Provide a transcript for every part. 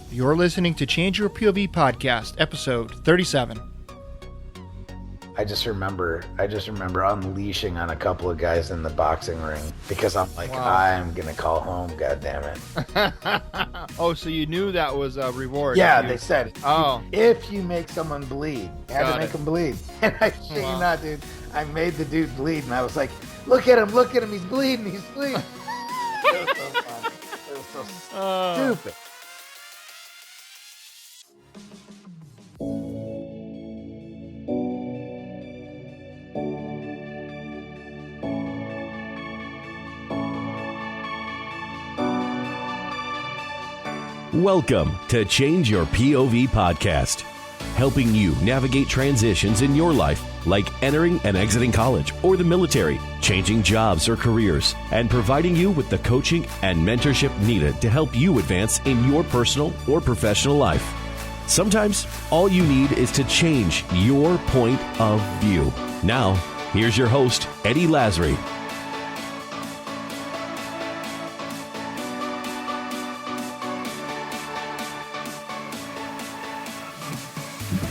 You're listening to Change Your POV podcast, episode 37. I just remember unleashing on a couple of guys in the boxing ring because I'm like, wow. I'm going to call home, goddammit. Oh, so you knew that was a reward. Yeah, they said, if you make someone bleed, you had to make them bleed. And I shit you not, dude, I made the dude bleed, and I was like, look at him, he's bleeding. It was so fun. It was so stupid. Welcome to Change Your POV podcast, helping you navigate transitions in your life, like entering and exiting college or the military, changing jobs or careers, and providing you with the coaching and mentorship needed to help you advance in your personal or professional life. Sometimes all you need is to change your point of view. Now, here's your host, Eddie Lazary.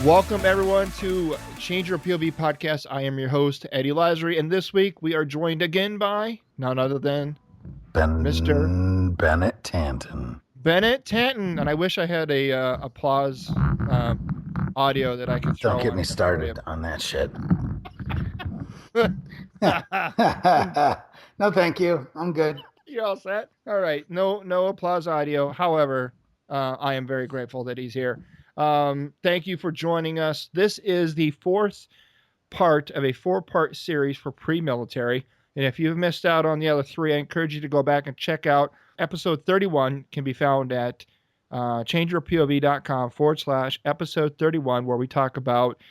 Welcome, everyone, to Change Your POV podcast. I am your host, Eddie Lazary, and this week we are joined again by none other than Mr. Bennett Tanton. Bennett Tanton, and I wish I had a applause audio that I could throw. Don't get me started on that shit. No, thank you. I'm good. You're all set? All right. No applause audio. However, I am very grateful that he's here. Thank you for joining us. This is the fourth part of a 4-part series for pre-military. And if you've missed out on the other 3, I encourage you to go back and check out episode 31. Can be found at changeyourpov.com/episode 31, where we talk about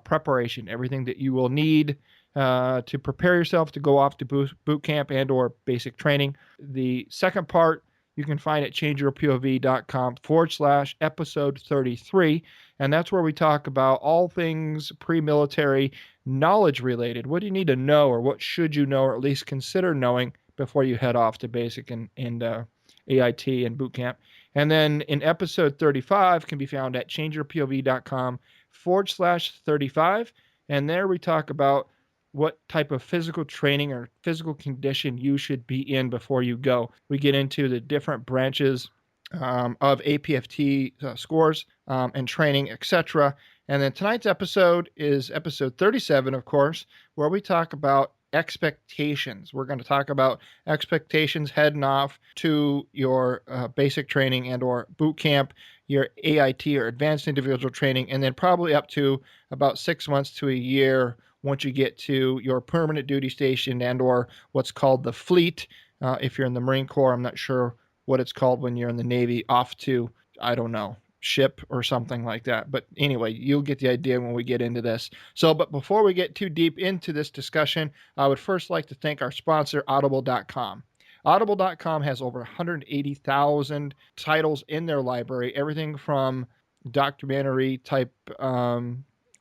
preparation, everything that you will need to prepare yourself to go off to boot camp and or basic training. The second part you can find at changeyourpov.com/episode 33. And that's where we talk about all things pre-military knowledge related. What do you need to know, or what should you know, or at least consider knowing before you head off to basic and AIT and boot camp. And then in episode 35 can be found at changeyourpov.com/35. And there we talk about what type of physical training or physical condition you should be in before you go. We get into the different branches of APFT scores and training, etc. And then tonight's episode is episode 37, of course, where we talk about expectations. We're going to talk about expectations heading off to your basic training and or boot camp, your AIT or advanced individual training, and then probably up to about 6 months to a year once you get to your permanent duty station and or what's called the fleet. If you're in the Marine Corps, I'm not sure what it's called when you're in the Navy, off to, I don't know, ship or something like that. But anyway, you'll get the idea when we get into this. But before we get too deep into this discussion, I would first like to thank our sponsor, Audible.com. Audible.com has over 180,000 titles in their library, everything from documentary type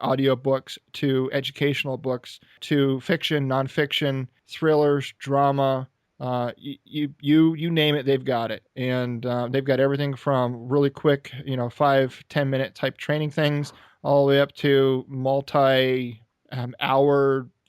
audiobooks to educational books to fiction, nonfiction, thrillers, drama, you name it, they've got it. And they've got everything from really quick, 5-10 minute type training things all the way up to multi-hour,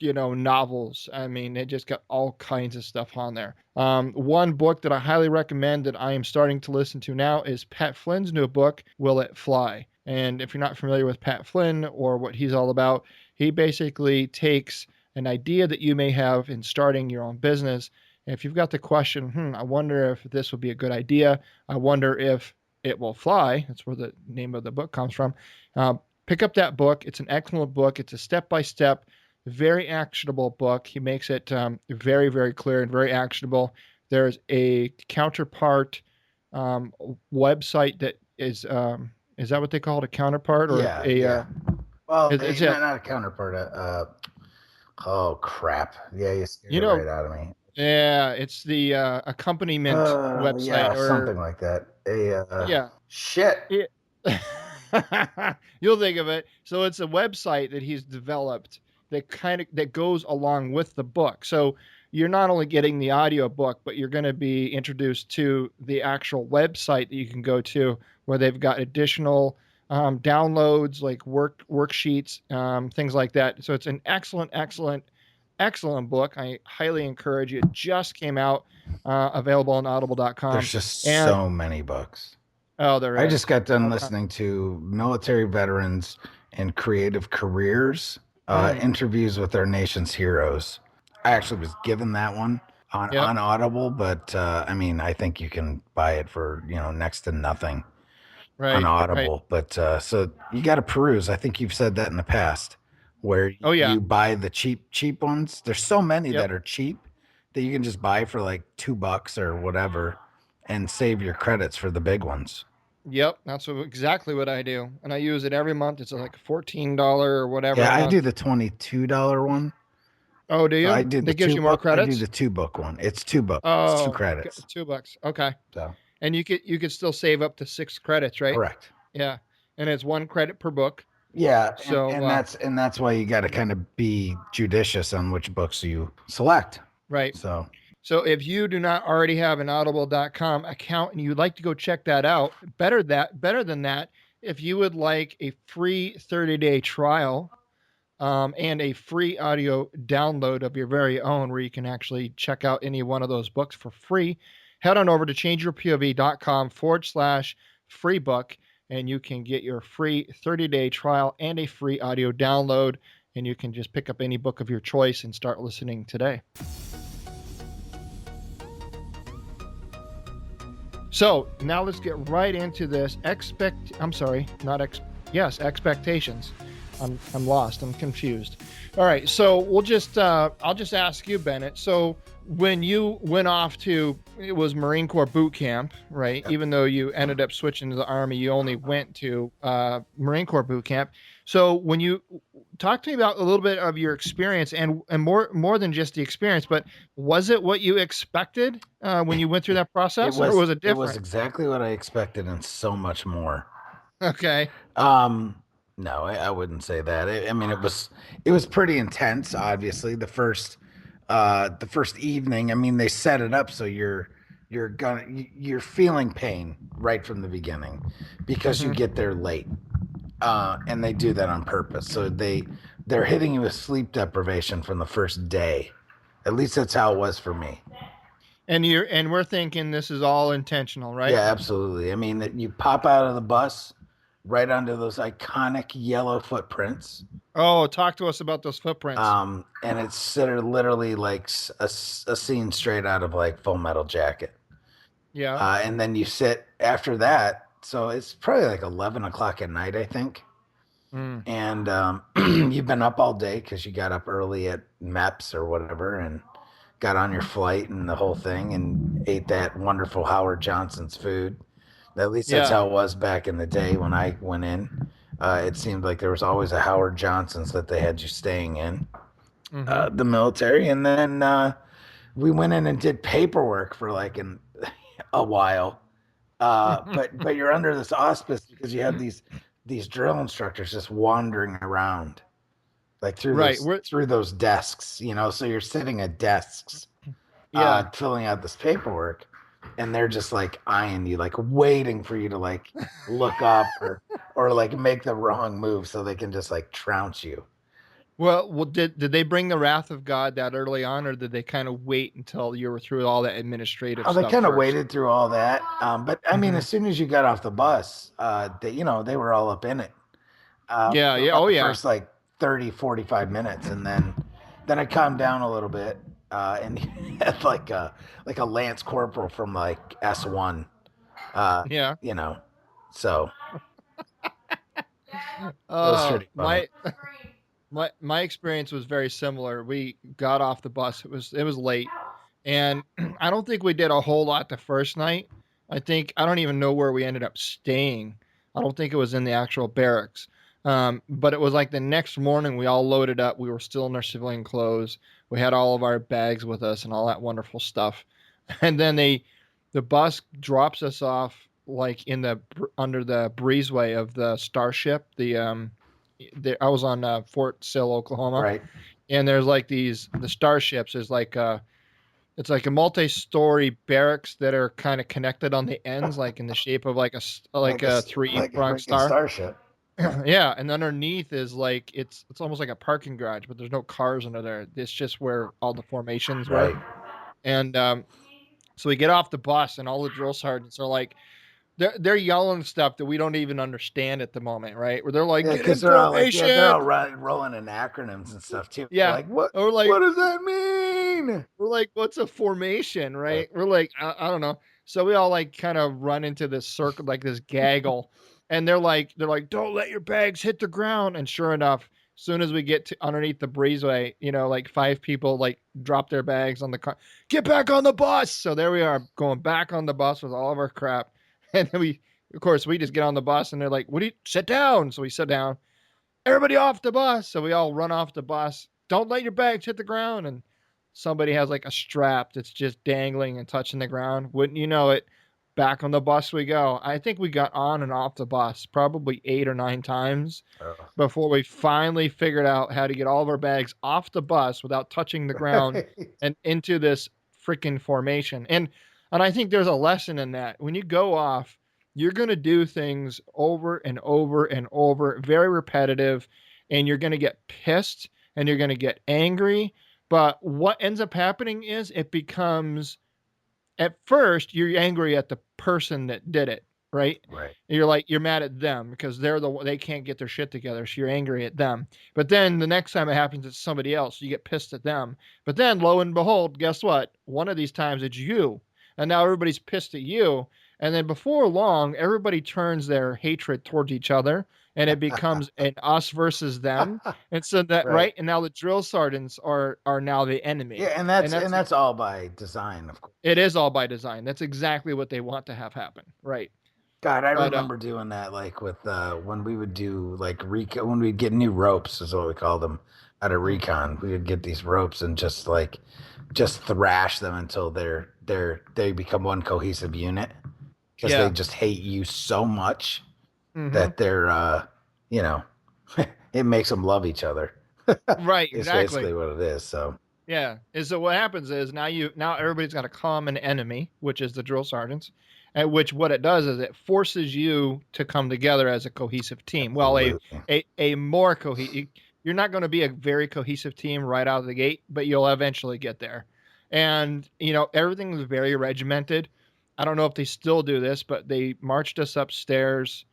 novels. I mean, they just got all kinds of stuff on there. One book that I highly recommend that I am starting to listen to now is Pat Flynn's new book, Will It Fly? And if you're not familiar with Pat Flynn or what he's all about, he basically takes an idea that you may have in starting your own business. And if you've got the question, I wonder if this would be a good idea. I wonder if it will fly. That's where the name of the book comes from. Pick up that book. It's an excellent book. It's a step-by-step, very actionable book. He makes it very, very clear and very actionable. There's a counterpart website that is that what they call it, a counterpart? Or yeah. Well, it's not a counterpart. Oh, crap. Yeah, you scared it right out of me. Yeah, it's the accompaniment website. Yeah, or something like that. Shit. You'll think of it. So it's a website that he's developed that goes along with the book. So you're not only getting the audio book, but you're going to be introduced to the actual website that you can go to, where they've got additional downloads, like worksheets, things like that. So it's an excellent book. I highly encourage you. It just came out, available on audible.com. There's just so many books. Oh, there is. I just got done listening to military veterans and creative careers, interviews with our nation's heroes. I actually was given that one on Audible, but I mean, I think you can buy it for, next to nothing on Audible. Right. But so you got to peruse. I think you've said that in the past, where you buy the cheap ones. There's so many that are cheap that you can just buy for like $2 or whatever and save your credits for the big ones. Yep, that's exactly what I do, and I use it every month. It's like $14 or whatever. Yeah, I do the $22 one. Oh, do you? So I do that gives you more credits. I do the 2-book one. It's $2. Oh, it's 2 credits. $2. Okay. So, and you could still save up to 6 credits, right? Correct. Yeah, and it's 1 credit per book. Yeah. So and that's why you got to kind of be judicious on which books you select. Right. So if you do not already have an audible.com account and you'd like to go check that out, better than that, if you would like a free 30-day trial, and a free audio download of your very own, where you can actually check out any one of those books for free, head on over to changeyourpov.com/free book, and you can get your free 30-day trial and a free audio download, and you can just pick up any book of your choice and start listening today. So now let's get right into this expectations. I'm lost. I'm confused. All right. So I'll just ask you, Bennett. So when you went off it was Marine Corps boot camp, right? Yep. Even though you ended up switching to the Army, you only went to Marine Corps boot camp. So when you talk to me about a little bit of your experience and more than just the experience, but was it what you expected when you went through that process, or was it different? It was exactly what I expected and so much more. Okay. No, I wouldn't say that. I mean, it was pretty intense. Obviously, the first evening. I mean, they set it up so you're feeling pain right from the beginning because you get there late, and they do that on purpose. So they're hitting you with sleep deprivation from the first day. At least that's how it was for me. And we're thinking this is all intentional, right? Yeah, absolutely. I mean, you pop out of the bus right onto those iconic yellow footprints. Oh, talk to us about those footprints. And it's literally like a scene straight out of like Full Metal Jacket. Yeah. And then you sit after that. So it's probably like 11 o'clock at night, I think. Mm. And you've been up all day because you got up early at MEPS or whatever and got on your flight and the whole thing and ate that wonderful Howard Johnson's food. At least that's how it was back in the day when I went in. It seemed like there was always a Howard Johnson's that they had you staying in, the military. And then we went in and did paperwork for like a while. But you're under this auspice because you have these drill instructors just wandering around like through those desks, so you're sitting at desks, filling out this paperwork. And they're just like eyeing you, like waiting for you to like look up or like make the wrong move so they can just like trounce you. Well, did they bring the wrath of God that early on, or did they kind of wait until you were through all that administrative stuff? They kind of waited through all that. But I mean, as soon as you got off the bus, they were all up in it. First like 30, 45 minutes. And then I calmed down a little bit. And he had like a Lance Corporal from like S1. So. My experience was very similar. We got off the bus. It was late, and I don't think we did a whole lot the first night. I don't even know where we ended up staying. I don't think it was in the actual barracks. But it was like the next morning we all loaded up. We were still in our civilian clothes. We had all of our bags with us and all that wonderful stuff. And then the bus drops us off like under the breezeway of the Starship. I was on Fort Sill, Oklahoma. Right. And there's like the Starships is like It's like a multi-story barracks that are kind of connected on the ends, like in the shape of like a three like a prong freaking star. starship. Yeah, and underneath is like it's almost like a parking garage, but there's no cars under there. It's just where all the formations were. Right. And so we get off the bus, and all the drill sergeants are like, they're yelling stuff that we don't even understand at the moment, right? Where they're like, Yeah, "Get because in they're all like, yeah, they're all formation!" rolling in acronyms and stuff too. We're Yeah, like, what? or like What does that mean? we're like, "What's a formation?" Right. Right? We're like, I don't know. So we all like kind of run into this circle, like this gaggle, and they're like, "Don't let your bags hit the ground." And sure enough, as soon as we get to underneath the breezeway, like 5 people like drop their bags on the car. Get back on the bus. So there we are, going back on the bus with all of our crap, and then of course, we just get on the bus, and they're like, "What do you sit down?" So we sit down. Everybody off the bus. So we all run off the bus. Don't let your bags hit the ground. And somebody has like a strap that's just dangling and touching the ground. Wouldn't you know it? Back on the bus we go. I think we got on and off the bus probably 8 or 9 times Oh. before we finally figured out how to get all of our bags off the bus without touching the ground Right. and into this freaking formation. And I think there's a lesson in that. When you go off, you're going to do things over and over and over, very repetitive, and you're going to get pissed and you're going to get angry. But what ends up happening is it becomes, at first, you're angry at the person that did it, right? Right. And you're mad at them because they can't get their shit together, so you're angry at them. But then the next time it happens, it's somebody else, so you get pissed at them. But then, lo and behold, guess what? One of these times it's you, and now everybody's pissed at you. And then before long, everybody turns their hatred towards each other, and it becomes an us versus them. And so that Right. right, and now the drill sergeants are now the enemy, Yeah, and and that's all by design, of course. it is all by design. That's exactly what they want to have happen. Right. God, I But remember doing that like with when we would do like recon when we'd get new ropes is what we called them out of mm, recon. We would get these ropes and just thrash them until they become one cohesive unit because they yeah. just hate you so much Hmm. that they're you know it makes them love each other. Right, Is exactly. basically what it is. So Yeah. And so what happens is now everybody's got a common enemy, which is the drill sergeants. And which what it does is it forces you to come together as a cohesive team. Well, absolutely. a more cohesive, you're not going to be a very cohesive team right out of the gate, but you'll eventually get there. And everything was very regimented. I don't know if they still do this, but they marched us upstairs.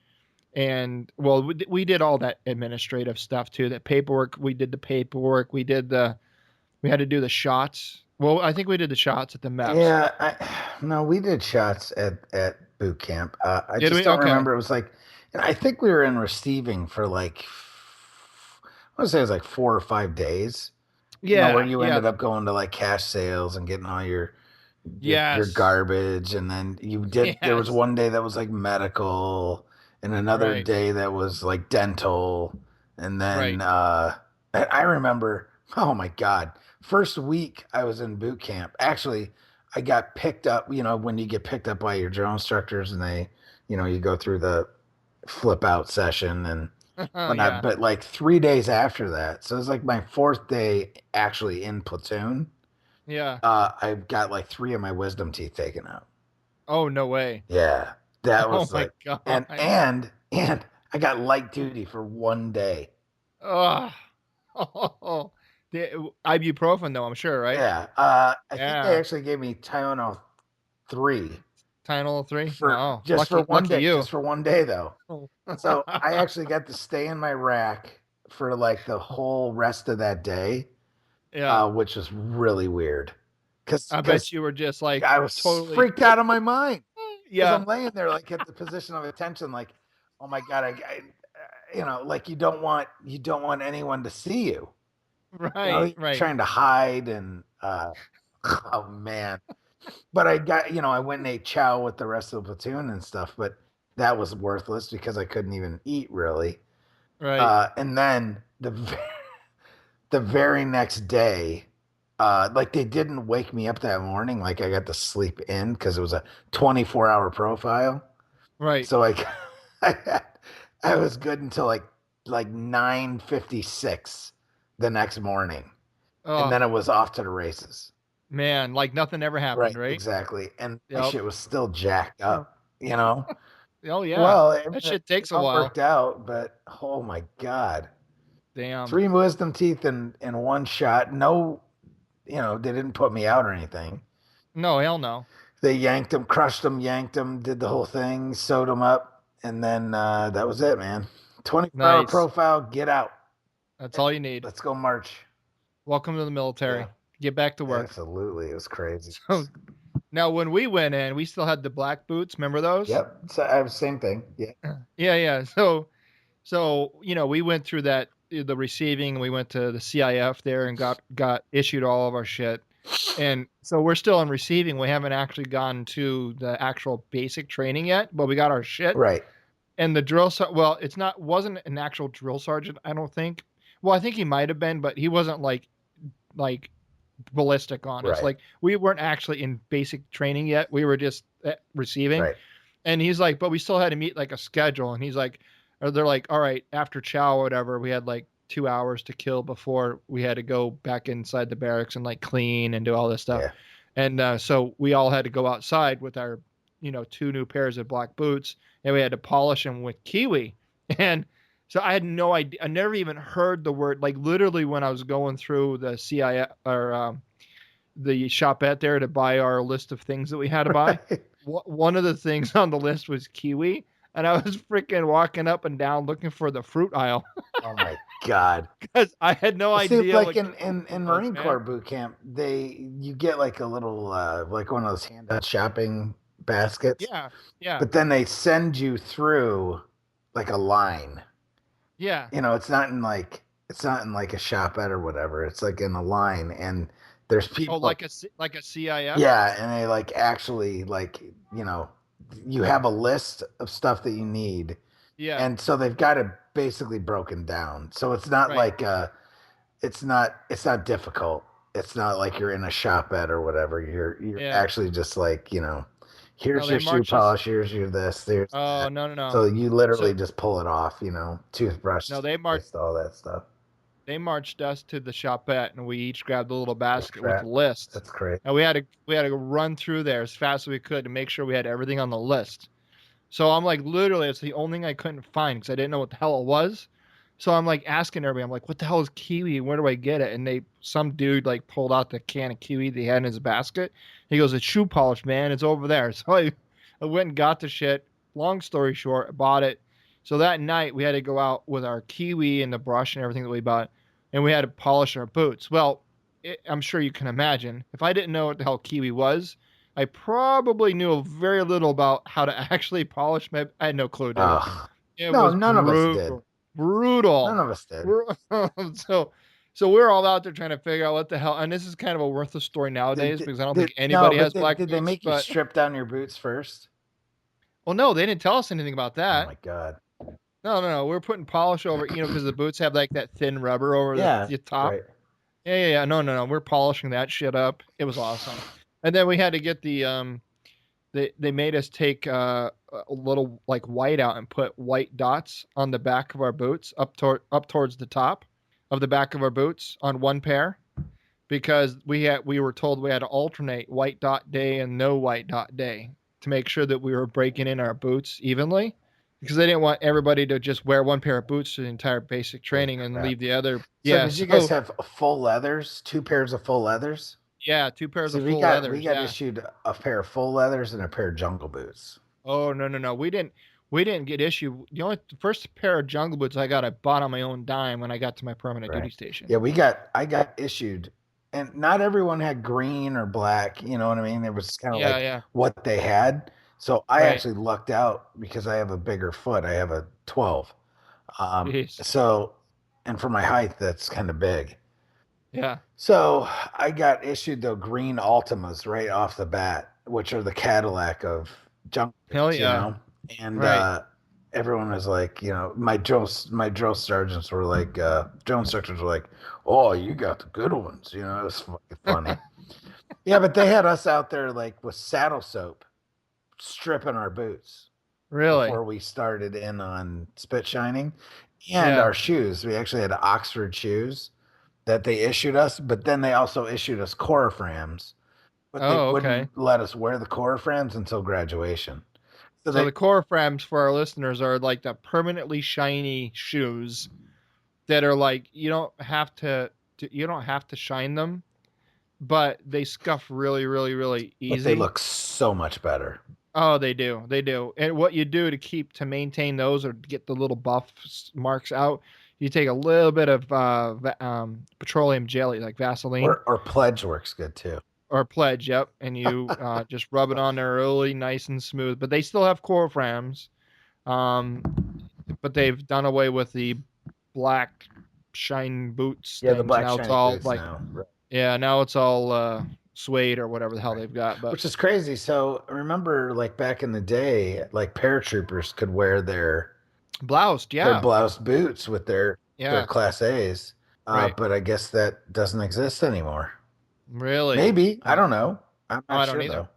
And well, we did all that administrative stuff too. That paperwork, we did the paperwork. We had to do the shots. Well, I think we did the shots at the MEPS. Yeah, no, we did shots at boot camp. I Did just we? don't Okay. remember. It was like, and I think we were in receiving for like, I want to say it was like 4 or 5 days. Where Yeah. you Yeah. ended up going to like cash sales and getting all your Yes. garbage, and then you did. There was Yes. one day that was like medical, and another Right. day that was like dental, and then Right. I remember. Oh my God! First week I was in boot camp. Actually, I got picked up. When you get picked up by your drill instructors, and you go through the flip out session and Oh whatnot. yeah. But like 3 days after that, so it was like my fourth day actually in platoon. Yeah. I got like three of my wisdom teeth taken out. Oh no way. Yeah, that Oh was my like, and god. and and I got light duty for one day. Oh. Oh. The ibuprofen though, I'm sure, right? Yeah, I think they Yeah. actually gave me Tylenol 3 Tylenol 3. for Oh, just for lucky one lucky day, you. just for one day though. Oh. So I actually got to stay in my rack for like the whole rest of that day, Yeah. which was really weird because I bet you were just like I was totally. freaked out of my mind because Yeah. I'm laying there like at the position of attention, like, oh my God, like you don't want anyone to see you. Right. You're Right. trying to hide and oh man. But I went and ate chow with the rest of the platoon and stuff, but that was worthless because I couldn't even eat really. Right. And then the very next day, like they didn't wake me up that morning. Like I got to sleep in because it was a 24-hour profile. Right. So like I, I was good until like 9:56 the next morning, and Oh. then it was off to the races. Man, like nothing ever happened, right? Exactly. And my Yep. shit was still jacked up, you know? Oh yeah. Well, That it shit takes a all while. worked out, but oh my God. Damn. 3 wisdom teeth in one shot. No, they didn't put me out or anything. No, hell no. They yanked them, crushed them, yanked them, did the whole thing, sewed them up, and then that was it, man. 24-hour Nice. profile, get out. That's all you need. Let's go march. Welcome to the Yeah, military. Get back to work. absolutely. It was crazy. So now when we went in, we still had the black boots. Remember those? Yep. So I have same thing. Yeah. Yeah, yeah. So we went through that the receiving. We went to the CIF there and got issued all of our shit. And so we're still on receiving. We haven't actually gone to the actual basic training yet, but we got our shit. Right. And the wasn't an actual drill sergeant, I don't think. Well, I think he might have been, but he wasn't like ballistic on us. Right. Like we weren't actually in basic training yet. We were just receiving. Right. And he's like, but we still had to meet like a schedule. And he's like, or they're like, all right, after chow or whatever, we had like 2 hours to kill before we had to go back inside the barracks and like clean and do all this stuff. Yeah. And so we all had to go outside with our, 2 new pairs of black boots, and we had to polish them with kiwi. And so I had no idea. I never even heard the word, like literally when I was going through the CI or the shopette there to buy our list of things that we had to buy. One of the things on the list was kiwi. And I was freaking walking up and down looking for the fruit aisle. Oh my God. Because I had no idea. See, like in Marine Corps boot camp, you get like a little like one of those handout shopping baskets. Yeah, yeah. But then they send you through like a line. Yeah. It's not in like a shopette or whatever. It's like in a line, and there's people like a CIF. Yeah, and they like actually like you have a list of stuff that you need. Yeah. And so they've got it basically broken down. So it's not like it's not difficult. It's not like you're in a shopette or whatever. You're actually just like, here's your shoe polish, here's your this, there's that. No. So you literally just pull it off, toothbrush, no, they marched all that stuff. They marched us to the shopette, and we each grabbed a little basket with lists. That's great. And we had to run through there as fast as we could to make sure we had everything on the list. So I'm like, literally, it's the only thing I couldn't find because I didn't know what the hell it was. So I'm like asking everybody, I'm like, what the hell is kiwi? Where do I get it? And some dude like pulled out the can of kiwi that he had in his basket. He goes, it's shoe polish, man. It's over there. So I went and got the shit. Long story short, I bought it. So that night we had to go out with our kiwi and the brush and everything that we bought, and we had to polish our boots. Well, I'm sure you can imagine, if I didn't know what the hell kiwi was, I probably knew very little about how to actually polish my. I had no clue. None of us did. Brutal. None of us did. So we're all out there trying to figure out what the hell. And this is kind of a worthless story nowadays because I don't think anybody has black boots. Did they make you strip down your boots first? Well, no, they didn't tell us anything about that. Oh my God. No. We're putting polish over, because the boots have like that thin rubber over the top. Right. Yeah. No. We're polishing that shit up. It was awesome. And then we had to get they made us take a little like white out and put white dots on the back of our boots up towards the top of the back of our boots on one pair, because we were told we had to alternate white dot day and no white dot day to make sure that we were breaking in our boots evenly, because they didn't want everybody to just wear one pair of boots for the entire basic training and leave the other. So did you guys have full leathers, 2 pairs of full leathers? Yeah, 2 pairs of full leathers. We got issued a pair of full leathers and a pair of jungle boots. Oh, no. We didn't get issued. The first pair of jungle boots I bought on my own dime when I got to my permanent duty station. Yeah, I got issued, and not everyone had green or black. You know what I mean? It was kind of what they had. So I actually lucked out because I have a bigger foot. I have a 12. So, and for my height, that's kind of big. Yeah. So I got issued the green Altimas right off the bat, which are the Cadillac of junk. Hell yeah. And everyone was like, my drill sergeants were like, drill instructors were like, oh, you got the good ones. It was fucking funny. Yeah, but they had us out there like with saddle soap, stripping our boots. Really? Before we started in on spit shining, and our shoes. We actually had Oxford shoes that they issued us, but then they also issued us Coraframs, but they Oh, okay. wouldn't let us wear the core frames until graduation. So the core frames for our listeners are like the permanently shiny shoes that are like you don't have to shine them, but they scuff really, really, really but they easy. look so much better. Oh, they do. They do. And what you do to maintain those or get the little buff marks out, you take a little bit of petroleum jelly, like Vaseline Or Pledge works good too. or Pledge, yep, and you just rub it on there really nice and smooth. But they still have core frames, um, but they've done away with the black shine boots Yeah, the things. black Now it's shiny all boots like, now. Right. yeah, now it's all suede or whatever the hell Right. they've got. But Which is crazy. So remember, like back in the day, like paratroopers could wear their bloused, their yeah, blouse boots with their yeah, Class A's. right, But I guess that doesn't exist anymore. really. Maybe. I don't know. I'm Oh, not I don't sure either. though.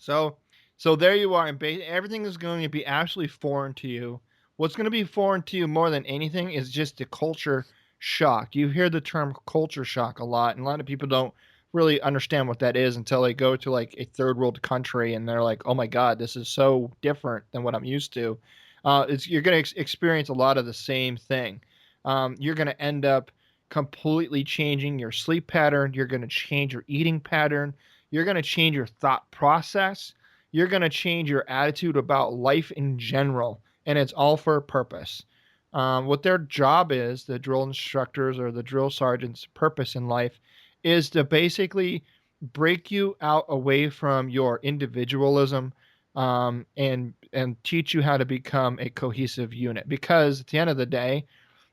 So, so there you are, and everything is going to be absolutely foreign to you. What's going to be foreign to you more than anything is just the culture shock. You hear the term culture shock a lot, and a lot of people don't really understand what that is until they go to like a third world country and they're like, "Oh my God, this is so different than what I'm used to." You're going to experience a lot of the same thing. You're going to end up completely changing your sleep pattern. You're going to change your eating pattern. You're going to change your thought process. You're going to change your attitude about life in general. And it's all for a purpose. What their job is, the drill instructors or the drill sergeant's purpose in life, is to basically break you out away from your individualism, and teach you how to become a cohesive unit. Because at the end of the day,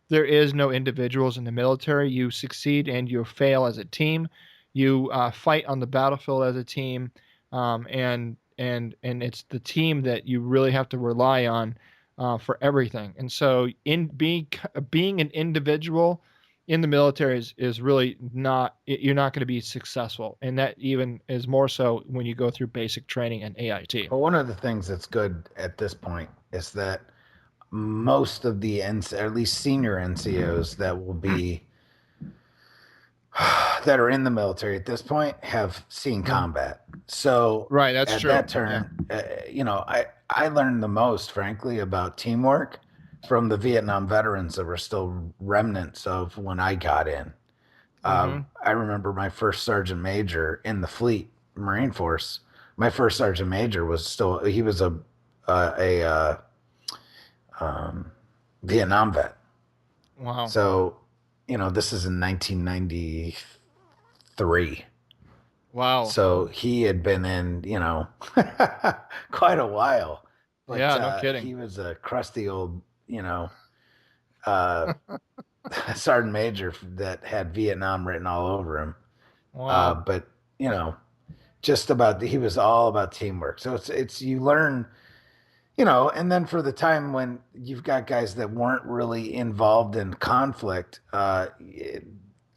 there is no individuals in the military. You succeed and you fail as a team. You fight on the battlefield as a team, and it's the team that you really have to rely on for everything. And so, in being an individual in the military is really not, you're not going to be successful, and that even is more so when you go through basic training and AIT. Well, one of the things that's good at this point is that most of the or at least senior NCOs that will be that are in the military at this point have seen combat. So right, that's at true. that turn, I learned the most, frankly, about teamwork from the Vietnam veterans that were still remnants of when I got in. I remember my first sergeant major in the fleet, Marine Force. My first sergeant major was he was a Vietnam vet. Wow. So, this is in 1993. Wow. So he had been in, quite a while. But, yeah, no kidding. He was a crusty old, sergeant major that had Vietnam written all over him. Wow. But, he was all about teamwork. So it's you learn, and then for the time when you've got guys that weren't really involved in conflict,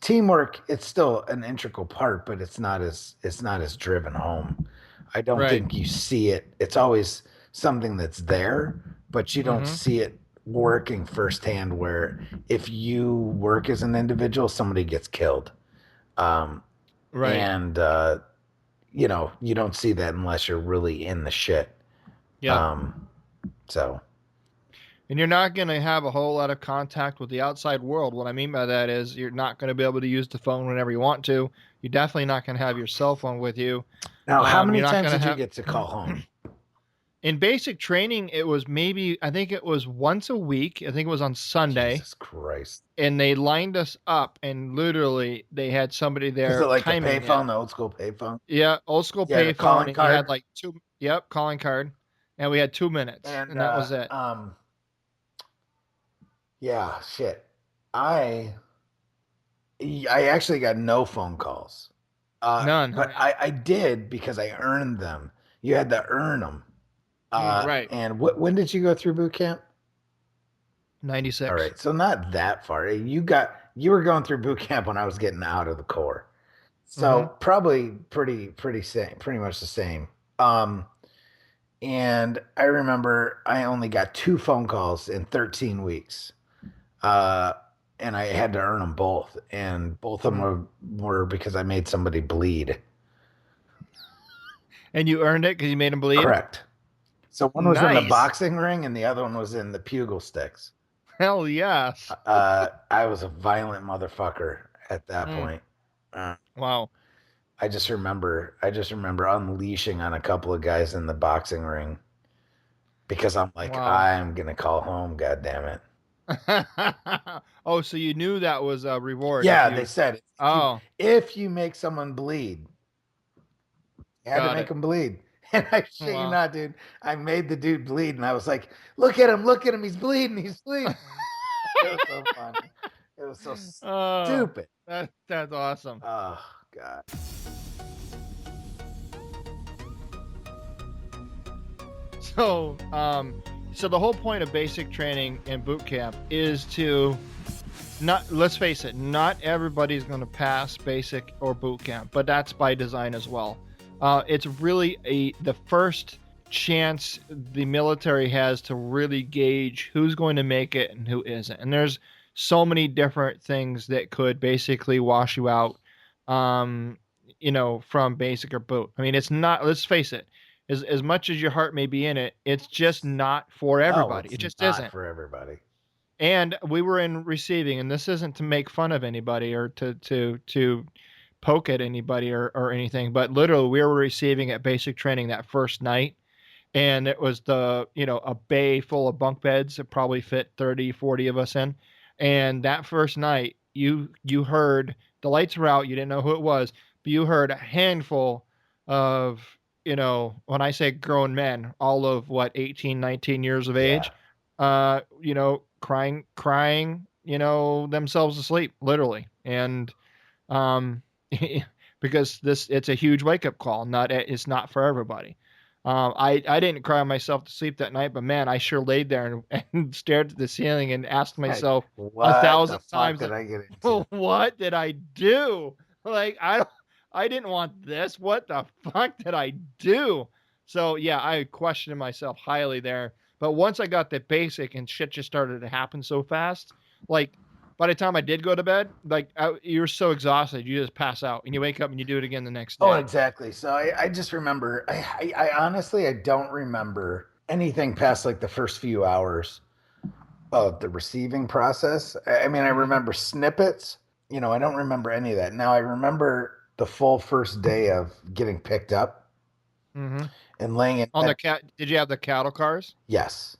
teamwork, it's still an integral part, but it's not as driven home. I don't think you see it. It's always something that's there, but you don't see it working firsthand, where if you work as an individual, somebody gets killed. And you don't see that unless you're really in the shit. Yeah. So. And you're not going to have a whole lot of contact with the outside world. What I mean by that is you're not going to be able to use the phone whenever you want to. You're definitely not going to have your cell phone with you. Now, how many times did you get to call home? In basic training, it was I think it was once a week. I think it was on Sunday. Jesus Christ. And they lined us up, and literally they had somebody there. Is it like a payphone, the old school payphone? Yeah, old school payphone. Calling card. You had like calling card. And we had 2 minutes, and that was it. Yeah, shit. I actually got no phone calls. None. But I did because I earned them. You had to earn them. Right. And when did you go through boot camp? 96. All right, so not that far. You were going through boot camp when I was getting out of the Corps. So probably pretty much the same. And I remember I only got 2 phone calls in 13 weeks. And I had to earn them both. And both of them were because I made somebody bleed. And you earned it because you made him bleed? Correct. So one was in the Nice. boxing ring and the other one was in the pugil sticks. Hell yes. I was a violent motherfucker at that point. Wow. I just remember unleashing on a couple of guys in the boxing ring because I'm like, Wow. I'm gonna call home, god damn it. Oh, so you knew that was a reward. Yeah, they said if you make someone bleed, you had to make him bleed. And I shit you not, dude. I made the dude bleed, and I was like, look at him, he's bleeding. It was so funny. It was so stupid. That's awesome. Oh God. So the whole point of basic training and boot camp is to let's face it, not everybody's going to pass basic or boot camp, but that's by design as well. It's really the first chance the military has to really gauge who's going to make it and who isn't. And there's so many different things that could basically wash you out, from basic or boot. I mean, it's not, let's face it, as much as your heart may be in it, it's just not for everybody. It just isn't for everybody. And we were in receiving, and this isn't to make fun of anybody or to poke at anybody or anything, but literally we were receiving at basic training that first night, and it was a bay full of bunk beds that probably fit 30, 40 of us in. And that first night, you heard the lights were out, you didn't know who it was, but you heard a handful of, when I say grown men, all of 18, 19 years of age, crying, themselves to sleep, literally. And, because it's a huge wake up call. It's not for everybody. I didn't cry myself to sleep that night, but man, I sure laid there and stared at the ceiling and asked myself 1,000 times, what did I do? Like, I didn't want this. What the fuck did I do? So yeah, I questioned myself highly there. But once I got the basic and shit just started to happen so fast, like by the time I did go to bed, like you're so exhausted, you just pass out and you wake up and you do it again the next day. Oh, exactly. So I just remember, I honestly, I don't remember anything past like the first few hours of the receiving process. I mean, I remember snippets, I don't remember any of that. Now I remember the full first day of getting picked up and laying in on the Did you have the cattle cars? Yes.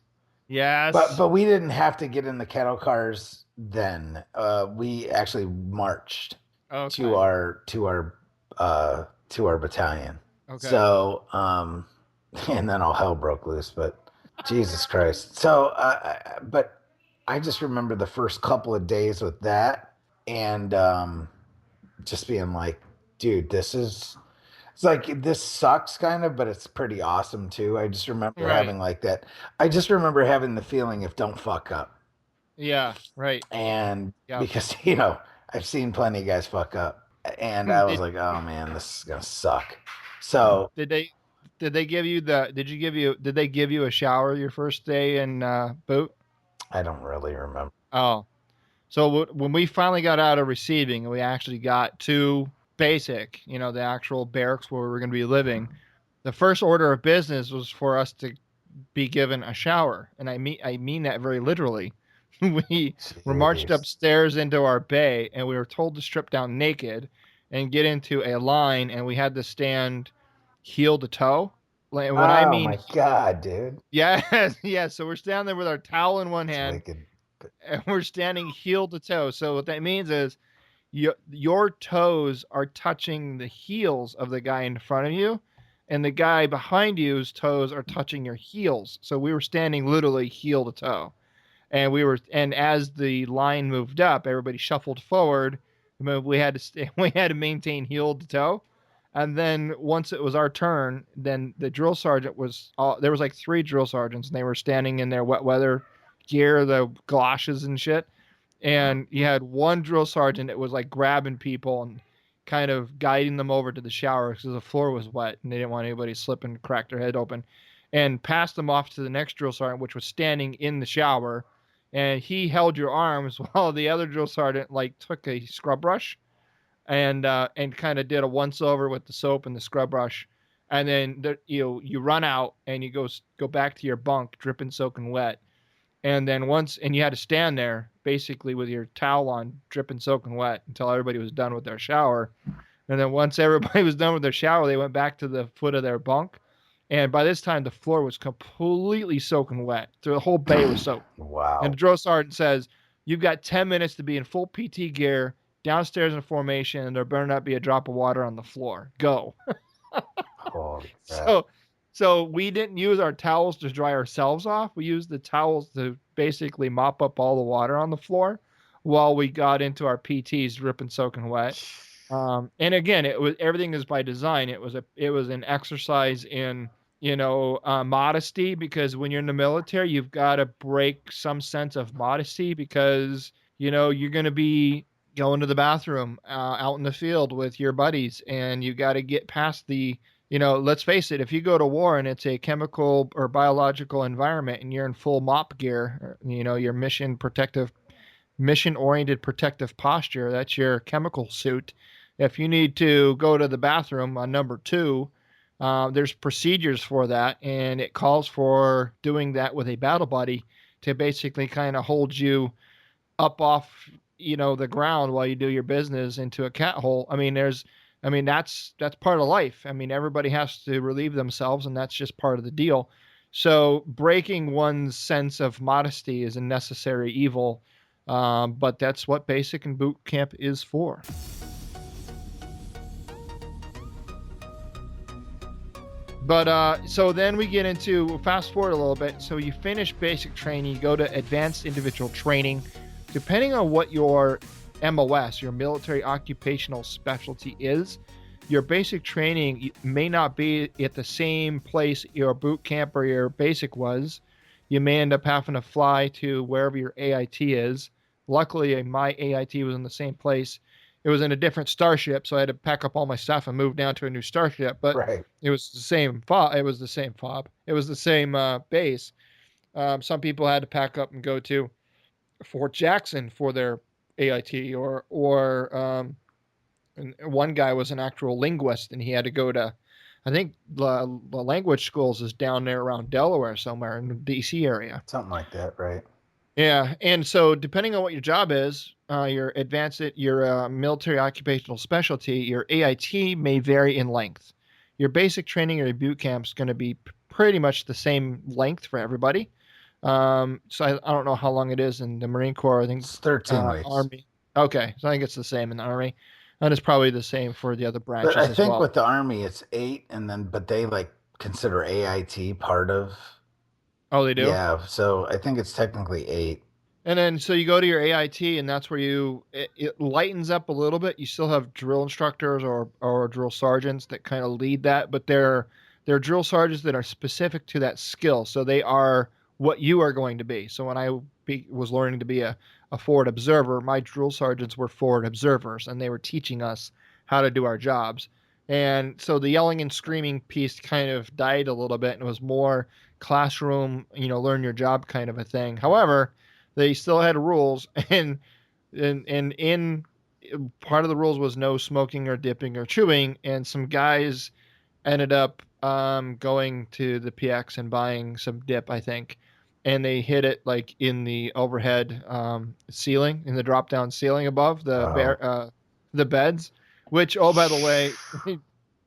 Yes. But we didn't have to get in the cattle cars then. We actually marched to our battalion. Okay. So and then all hell broke loose, but Jesus Christ. So but I just remember the first couple of days with that and just being like, dude, it's like, this sucks kind of, but it's pretty awesome too. I just remember having like that. I just remember having the feeling of don't fuck up. Yeah, right. And because, I've seen plenty of guys fuck up and I was like, oh man, this is going to suck. So did they give you a shower your first day in boot? I don't really remember. Oh, so when we finally got out of receiving, we actually got to basic, the actual barracks where we were going to be living. The first order of business was for us to be given a shower. And I mean that very literally. We were marched upstairs into our bay and we were told to strip down naked and get into a line, and we had to stand heel to toe. Like, my God, dude. Yeah. Yeah. So we're standing there with our towel in one hand and we're standing heel to toe. So what that means is your toes are touching the heels of the guy in front of you, and the guy behind you's toes are touching your heels. So we were standing literally heel to toe. And as the line moved up, everybody shuffled forward. We had to maintain heel to toe. And then once it was our turn, then the drill sergeant there was like 3 drill sergeants, and they were standing in their wet weather gear, the galoshes and shit. And you had one drill sergeant that was like grabbing people and kind of guiding them over to the shower because the floor was wet and they didn't want anybody to slip and crack their head open, and passed them off to the next drill sergeant, which was standing in the shower. And he held your arms while the other drill sergeant like took a scrub brush and kind of did a once over with the soap and the scrub brush and then you run out and you go back to your bunk, dripping, soaking wet, and then you had to stand there basically with your towel on, dripping, soaking wet until everybody was done with their shower. And then once everybody was done with their shower, they went back to the foot of their bunk. And by this time, the floor was completely soaking wet. The whole bay was soaked. Wow. And the drill sergeant says, you've got 10 minutes to be in full PT gear, downstairs in formation, and there better not be a drop of water on the floor. Go. Holy crap. So we didn't use our towels to dry ourselves off. We used the towels to basically mop up all the water on the floor while we got into our PTs dripping, soaking wet. And again, everything is by design. It was an exercise in, modesty, because when you're in the military, you've got to break some sense of modesty because, you're going to be going to the bathroom out in the field with your buddies, and you got to get past the, let's face it, if you go to war and it's a chemical or biological environment and you're in full mop gear, your mission-oriented protective posture, that's your chemical suit. If you need to go to the bathroom on number 2, there's procedures for that, and it calls for doing that with a battle buddy to basically kind of hold you up off, the ground while you do your business into a cat hole. That's part of life. Everybody has to relieve themselves, and that's just part of the deal. So breaking one's sense of modesty is a necessary evil, but that's what basic and boot camp is for. But so then we get into, fast forward a little bit. So you finish basic training, you go to advanced individual training. Depending on what your MOS, your military occupational specialty is, your basic training may not be at the same place your boot camp or your basic was. You may end up having to fly to wherever your AIT is. Luckily, my AIT was in the same place. It was in a different starship, so I had to pack up all my stuff and move down to a new starship. But It was the same fob. It was the same fob. It was the same base. Some people had to pack up and go to Fort Jackson for their AIT, or and one guy was an actual linguist, and he had to go to, I think the language schools is down there around Delaware somewhere in the DC area. Something like that, right? Yeah, and so depending on what your job is, your military occupational specialty, your AIT may vary in length. Your basic training or your boot camp is going to be pretty much the same length for everybody. So I don't know how long it is in the Marine Corps. I think it's 13 weeks. Army. Okay, so I think it's the same in the Army, and it's probably the same for the other branches. But I think with the Army it's 8, but they consider AIT part of. Oh, they do? Yeah, so I think it's technically 8. And then so you go to your AIT, and that's where it lightens up a little bit. You still have drill instructors or drill sergeants that kind of lead that, but they're drill sergeants that are specific to that skill. So they are what you are going to be. So when I was learning to be a forward observer, my drill sergeants were forward observers, and they were teaching us how to do our jobs. And so the yelling and screaming piece kind of died a little bit, and it was more classroom, learn your job kind of a thing. However, they still had rules, and in part of the rules was no smoking or dipping or chewing, and some guys ended up going to the PX and buying some dip, I think, and they hit it like in the overhead ceiling, in the drop down ceiling above the beds, which, oh, by the way,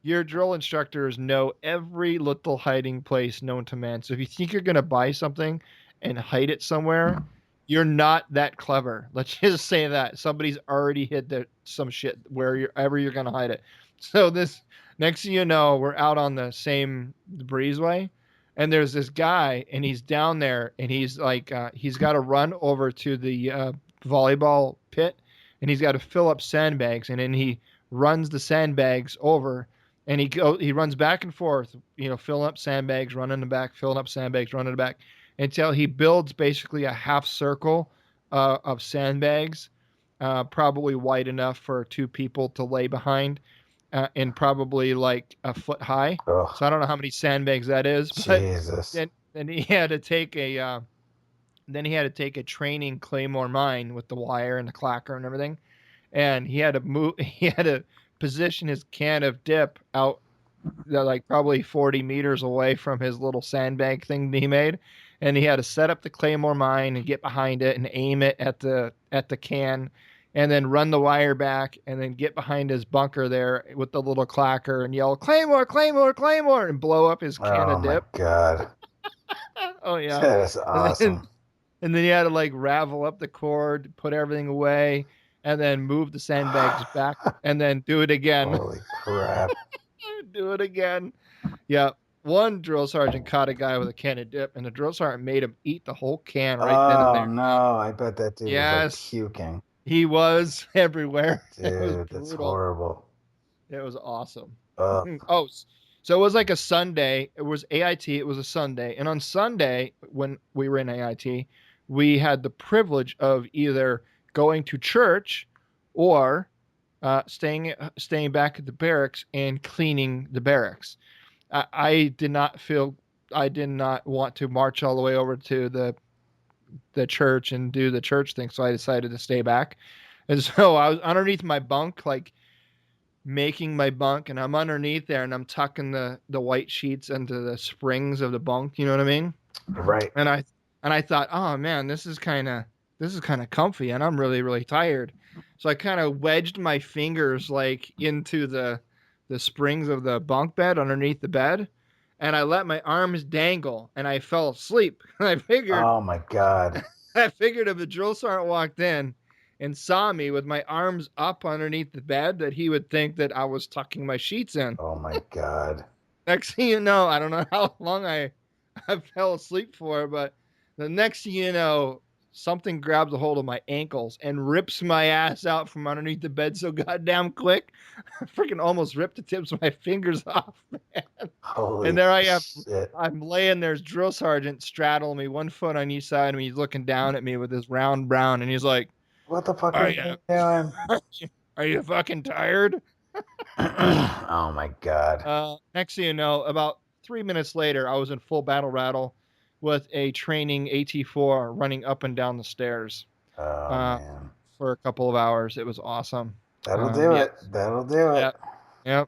your drill instructors know every little hiding place known to man. So if you think you're going to buy something and hide it somewhere, you're not that clever. Let's just say that somebody's already hid some shit wherever you're going to hide it. So this, next thing you know, we're out on the same breezeway, and there's this guy, and he's down there, and he's like, he's got to run over to the volleyball pit, and he's got to fill up sandbags, and then he runs the sandbags over, and he runs back and forth, filling up sandbags, running in the back, filling up sandbags, running in the back, until he builds basically a half circle of sandbags, probably wide enough for 2 people to lay behind, and probably like a foot high. Ugh. So I don't know how many sandbags that is. But Jesus. Then he had to take a training Claymore mine with the wire and the clacker and everything, and he had to position his can of dip out like probably 40 meters away from his little sandbag thing that he made. And he had to set up the Claymore mine and get behind it and aim it at the can and then run the wire back and then get behind his bunker there with the little clacker and yell, Claymore, Claymore, Claymore, and blow up his can Oh of my dip. God. Oh, yeah. That is And then, awesome. and then he had to like ravel up the cord, put everything away, and then move the sandbags back and then do it again. Holy crap. Do it again. Yeah. One drill sergeant caught a guy with a can of dip, and the drill sergeant made him eat the whole can right then and Oh there. no, I bet that dude was like Yes, puking. he was everywhere. It was Dude, that's brutal. horrible. It was awesome. Ugh. Oh, so it was like a Sunday. It was AIT. It was a Sunday. And on Sunday, when we were in AIT, we had the privilege of either going to church or staying back at the barracks and cleaning the barracks. I did not feel I did not want to march all the way over to the church and do the church thing, so I decided to stay back. And so I was underneath my bunk, like making my bunk, and I'm underneath there, and I'm tucking the white sheets into the springs of the bunk. You know what I mean? Right. And I thought, oh man, this is kind of comfy, and I'm really really tired. So I kind of wedged my fingers like into the springs of the bunk bed underneath the bed, and I let my arms dangle, and I fell asleep. Oh my God. I figured if the drill sergeant walked in and saw me with my arms up underneath the bed, that he would think that I was tucking my sheets in. Oh my God. Next thing you know, I don't know how long I fell asleep for, but the next thing you know, something grabs a hold of my ankles and rips my ass out from underneath the bed so goddamn quick. I freaking almost ripped the tips of my fingers off, man. Holy And there I am. shit. I'm laying there's drill sergeant straddling me, one foot on each side of me. He's looking down at me with his round brown, and he's like, What the fuck "Are are you you doing? are you fucking tired?" Oh my God. Next thing you know, about 3 minutes later, I was in full battle rattle with a training AT4 running up and down the stairs Oh uh, man. for a couple of hours. It was awesome. That'll do Yeah, it. That'll do it. yeah, yeah.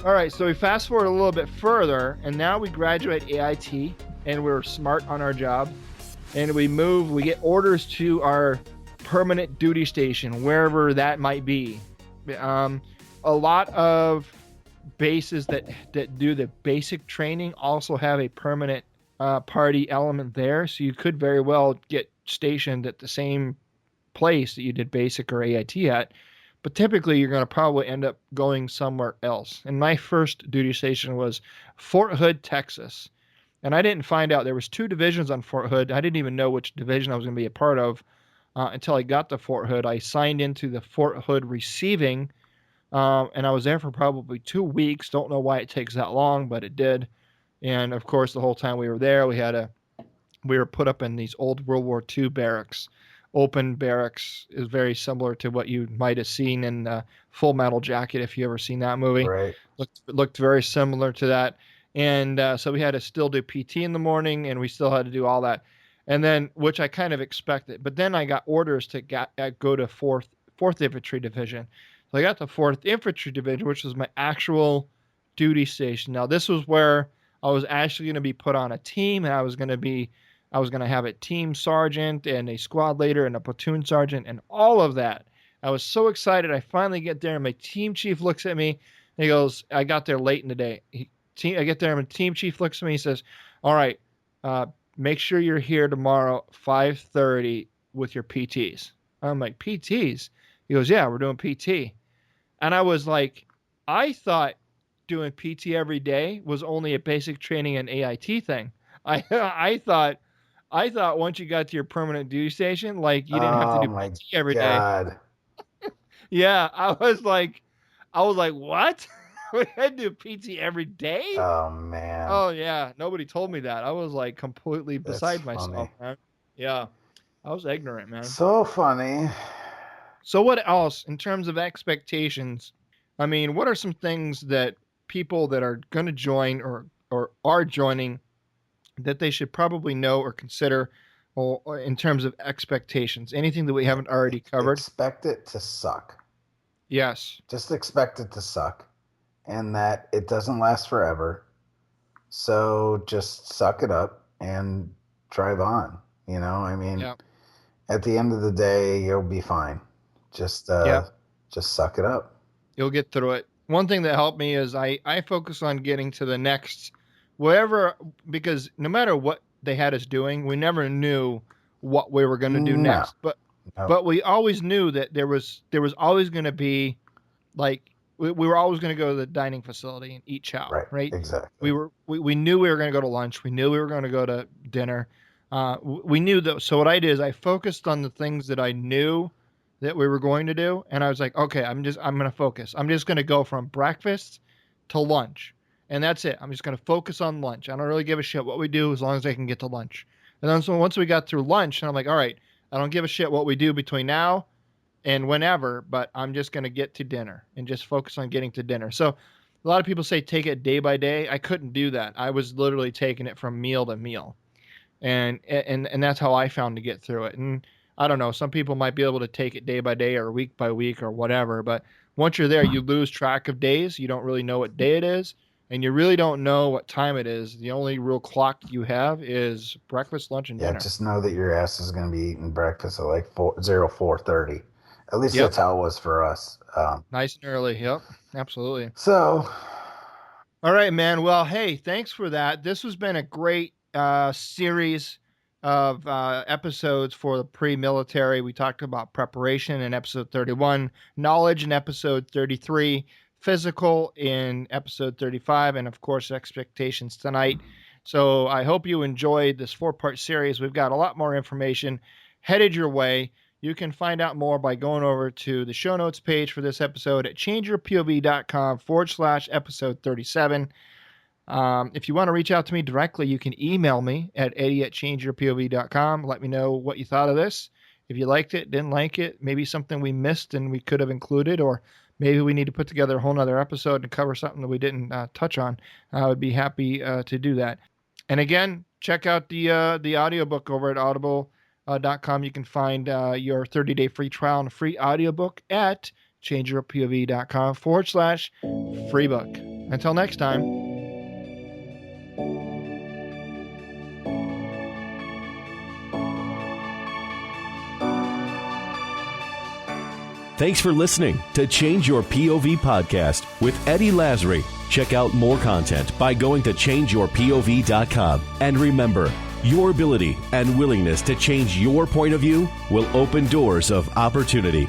All right, so we fast forward a little bit further, and now we graduate AIT, and we're smart on our job, and we get orders to our permanent duty station, wherever that might be. A lot of bases that do the basic training also have a permanent party element there, so you could very well get stationed at the same place that you did basic or AIT at, but typically you're going to probably end up going somewhere else. And my first duty station was Fort Hood, Texas. And I didn't find out there was two divisions on Fort Hood. I didn't even know which division I was going to be a part of until I got to Fort Hood. I signed into the Fort Hood receiving, and I was there for probably 2 weeks. Don't know why it takes that long, but it did. And of course, the whole time we were there, we were put up in these old World War II barracks. Open barracks is very similar to what you might have seen in Full Metal Jacket, if you ever seen that movie. Right. Looked very similar to that. And so we had to still do PT in the morning, and we still had to do all that. And then, which I kind of expected. But then I got orders to go to fourth Infantry Division. So I got the 4th Infantry Division, which was my actual duty station. Now, this was where I was actually going to be put on a team, and I was going to have a team sergeant and a squad leader and a platoon sergeant and all of that. I was so excited. I finally get there, and my team chief looks at me, and he goes, I got there late in the day. I get there, and my team chief looks at me and says, all right, make sure you're here tomorrow 5:30 with your PTs. I'm like, PTs? He goes, yeah, we're doing PT. And I was like, I thought doing PT every day was only a basic training and AIT thing. I thought once you got to your permanent duty station, like you didn't have to do PT every day. God. Yeah, I was like, what? We had to do PT every day? Oh man. Oh yeah, nobody told me that. I was like completely beside myself, man. Yeah, I was ignorant, man. So funny. So what else in terms of expectations? I mean, what are some things that people that are going to join or are joining that they should probably know or consider, or in terms of expectations? Anything that we haven't already covered? Expect it to suck. Yes. Just expect it to suck and that it doesn't last forever. So just suck it up and drive on. You know, I mean, Yep. at the end of the day, you'll be fine. Just suck it up. You'll get through it. One thing that helped me is I focus on getting to the next wherever, because no matter what they had us doing, we never knew what we were going to do next. But we always knew that there was always going to be, like, we were always going to go to the dining facility and eat chow, right? Exactly. We knew we were going to go to lunch. We knew we were going to go to dinner. We knew that. So what I did is I focused on the things that I knew that we were going to do. And I was like, okay, I'm going to focus. I'm just going to go from breakfast to lunch. And that's it. I'm just going to focus on lunch. I don't really give a shit what we do as long as I can get to lunch. And then so once we got through lunch, and I'm like, all right, I don't give a shit what we do between now and whenever, but I'm just going to get to dinner and just focus on getting to dinner. So a lot of people say take it day by day. I couldn't do that. I was literally taking it from meal to meal. And that's how I found to get through it. And I don't know, some people might be able to take it day by day or week by week or whatever, but once you're there, you lose track of days. You don't really know what day it is, and you really don't know what time it is. The only real clock you have is breakfast, lunch, and dinner. Yeah, just know that your ass is going to be eating breakfast at like 4:30. At least that's how it was for us. Nice and early. Yep, absolutely. So, all right, man. Well, hey, thanks for that. This has been a great series of episodes for the pre-military. We talked about preparation in episode 31, knowledge in episode 33, physical in episode 35, and of course expectations tonight. So I hope you enjoyed this 4-part series. We've got a lot more information headed your way. You can find out more by going over to the show notes page for this episode at changeyourpov.com/episode 37. If you want to reach out to me directly, you can email me at eddie@changeyourpov.com. Let me know what you thought of this. If you liked it, didn't like it, maybe something we missed and we could have included, or maybe we need to put together a whole nother episode and cover something that we didn't touch on. I would be happy to do that. And again, check out the audiobook over at audible.com. You can find your 30-day free trial and a free audiobook at changeyourpov.com/free book. Until next time. Thanks for listening to Change Your POV podcast with Eddie Lazary. Check out more content by going to changeyourpov.com. And remember, your ability and willingness to change your point of view will open doors of opportunity.